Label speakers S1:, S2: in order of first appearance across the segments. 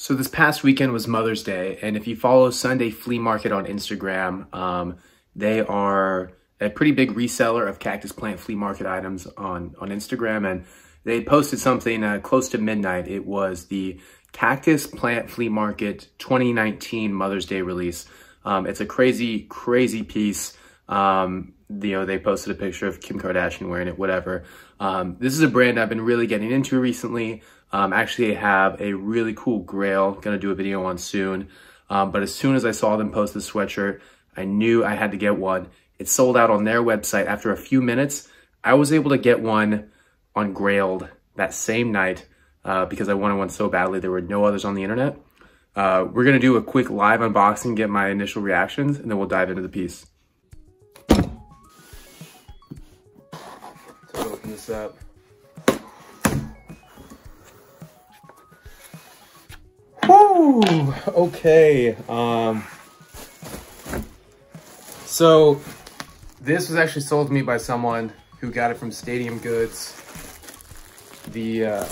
S1: So this past weekend was Mother's Day, and if you follow Sunday Flea Market on Instagram, they are a pretty big reseller of cactus plant flea market items on Instagram, and they posted something close to midnight. It was the Cactus Plant Flea Market 2019 Mother's Day release. It's a crazy piece. They posted a picture of Kim Kardashian wearing it, whatever. This is a brand I've been really getting into recently. Actually, I have a really cool grail, gonna do a video on soon. But as soon as I saw them post this sweatshirt, I knew I had to get one. It sold out on their website after a few minutes. I was able to get one on Grailed that same night because I wanted one so badly. There were no others on the internet. We're gonna do a quick live unboxing, get my initial reactions, and then we'll dive into the piece. So open this up. Woo! Okay. So this was actually sold to me by someone who got it from Stadium Goods. The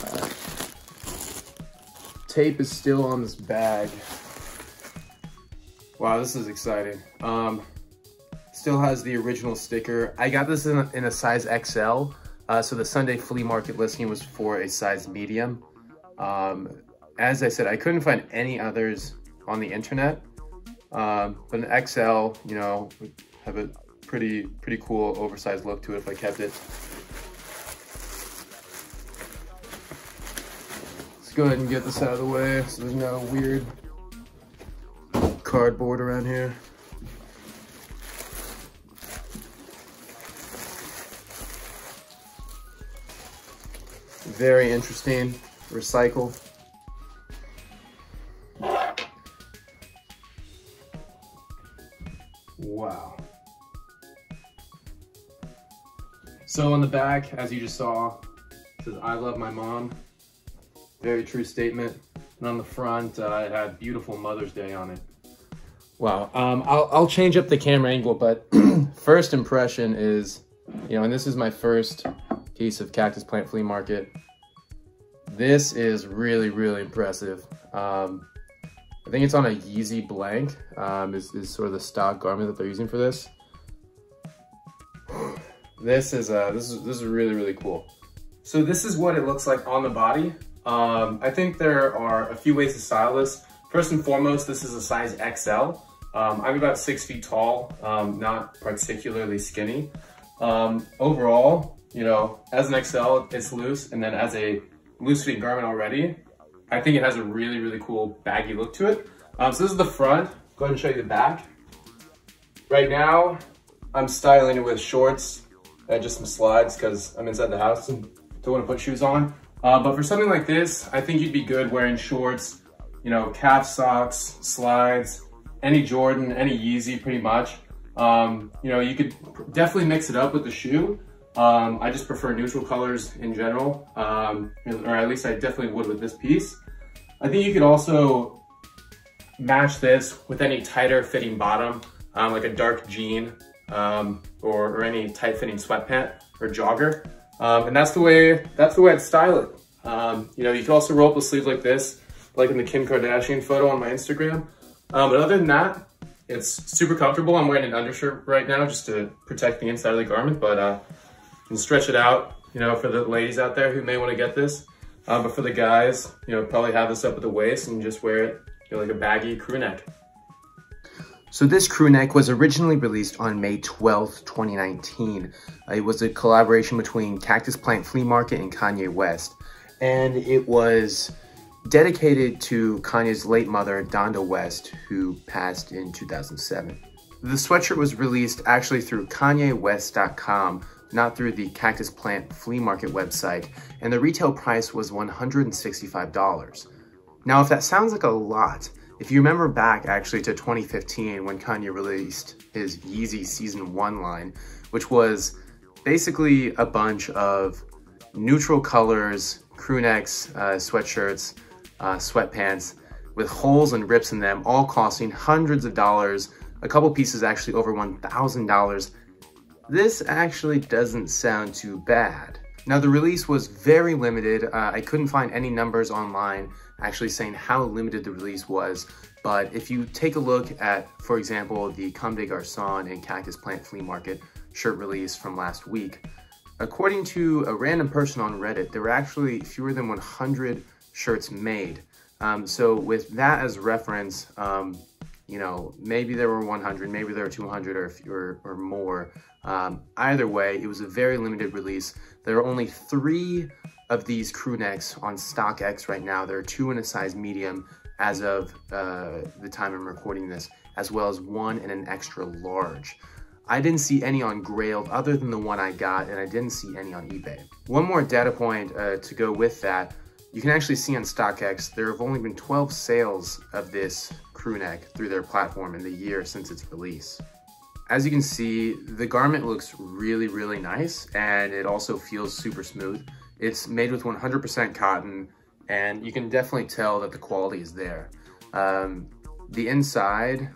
S1: tape is still on this bag. Wow, this is exciting. Still has the original sticker. I got this in a size XL. So the Sunday Flea Market listing was for a size medium. As I said, I couldn't find any others on the internet, but an XL, you know, would have a pretty cool oversized look to it if I kept it. Let's go ahead and get this out of the way so there's no weird cardboard around here. Very interesting. Recycle. Wow. So on the back, as you just saw, it says, "I love my mom." Very true statement. And on the front, it had "Beautiful Mother's Day" on it. Wow. I'll change up the camera angle, but first impression is, you know, and this is my first piece of Cactus Plant Flea Market. This is really impressive. I think it's on a Yeezy blank, is sort of the stock garment that they're using for this. This is really cool. So this is what it looks like on the body. I think there are a few ways to style this. First and foremost, this is a size XL. I'm about 6 feet tall, not particularly skinny. Overall, you know, as an XL, it's loose, and then as a loose fitting garment already, I think it has a really cool baggy look to it. So this is the front. Go ahead and show you the back. Right now, I'm styling it with shorts and just some slides because I'm inside the house and don't want to put shoes on. But for something like this, I think you'd be good wearing shorts, you know, calf socks, slides, any Jordan, any Yeezy pretty much. You know, you could definitely mix it up with the shoe. I just prefer neutral colors in general, or at least I definitely would with this piece. I think you could also match this with any tighter fitting bottom, like a dark jean, or any tight fitting sweatpant or jogger. And that's the way I'd style it. You know, you could also roll up the sleeves like this, like in the Kim Kardashian photo on my Instagram. But other than that, it's super comfortable. I'm wearing an undershirt right now just to protect the inside of the garment, but you can stretch it out, you know, for the ladies out there who may want to get this. But for the guys, you know, probably have this up at the waist and just wear it, you know, like a baggy crew neck. So this crew neck was originally released on May 12th, 2019. It was a collaboration between Cactus Plant Flea Market and Kanye West. And it was dedicated to Kanye's late mother, Donda West, who passed in 2007. The sweatshirt was released actually through KanyeWest.com, not through the Cactus Plant Flea Market website, and the retail price was $165. Now, if that sounds like a lot, if you remember back actually to 2015 when Kanye released his Yeezy Season 1 line, which was basically a bunch of neutral colors, crew necks, sweatshirts, sweatpants, with holes and rips in them, all costing hundreds of dollars, a couple pieces actually over $1,000. This actually doesn't sound too bad. Now the release was very limited. I couldn't find any numbers online actually saying how limited the release was. But if you take a look at, for example, the Comme des Garçons and Cactus Plant Flea Market shirt release from last week, according to a random person on Reddit, there were actually fewer than 100 shirts made. So with that as reference, you know, maybe there were 100, maybe there were 200 or more. Either way, it was a very limited release. There are only 3 of these crew necks on StockX right now. There are 2 in a size medium as of the time I'm recording this, as well as 1 in an extra large. I didn't see any on Grailed other than the one I got, and I didn't see any on eBay. One more data point to go with that, you can actually see on StockX, there have only been 12 sales of this crew neck through their platform in the year since its release. As you can see, the garment looks really, really nice, and it also feels super smooth. It's made with 100% cotton, and you can definitely tell that the quality is there. The inside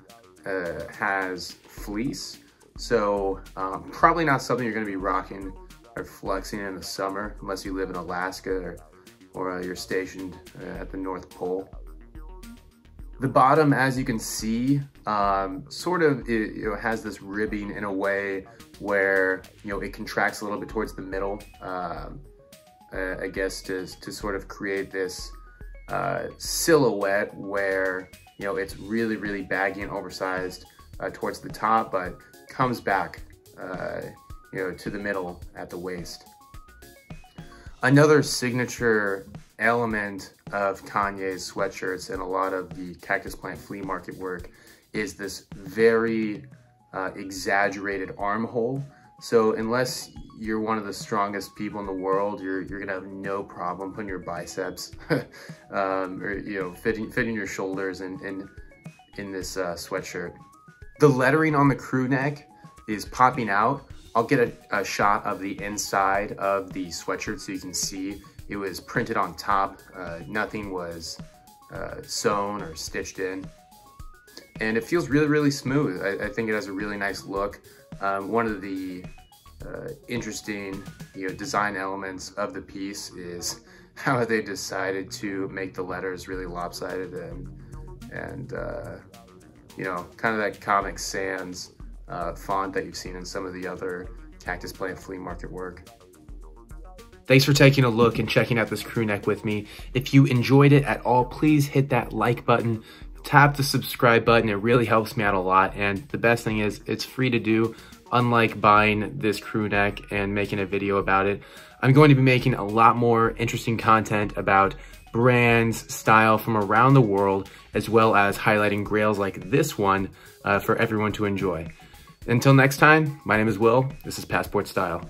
S1: has fleece, so probably not something you're gonna be rocking or flexing in the summer unless you live in Alaska or you're stationed at the North Pole. The bottom, as you can see, sort of has this ribbing in a way where it contracts a little bit towards the middle. I guess to sort of create this silhouette where it's really, really baggy and oversized towards the top, but comes back to the middle at the waist. Another signature element of Kanye's sweatshirts and a lot of the Cactus Plant Flea Market work is this very exaggerated armhole. So unless you're one of the strongest people in the world, you're gonna have no problem putting your biceps or fitting your shoulders in this sweatshirt. The lettering on the crew neck is popping out. I'll get a shot of the inside of the sweatshirt so you can see it was printed on top. Nothing was sewn or stitched in. And it feels really, really smooth. I think it has a really nice look. One of the interesting design elements of the piece is how they decided to make the letters really lopsided and kind of that Comic Sans font that you've seen in some of the other Cactus Plant Flea Market work. Thanks for taking a look and checking out this crew neck with me. If you enjoyed it at all, please hit that like button, tap the subscribe button. It really helps me out a lot. And the best thing is it's free to do. Unlike buying this crew neck and making a video about it, I'm going to be making a lot more interesting content about brands, style from around the world, as well as highlighting grails like this one for everyone to enjoy. Until next time, my name is Will. This is Passport Style.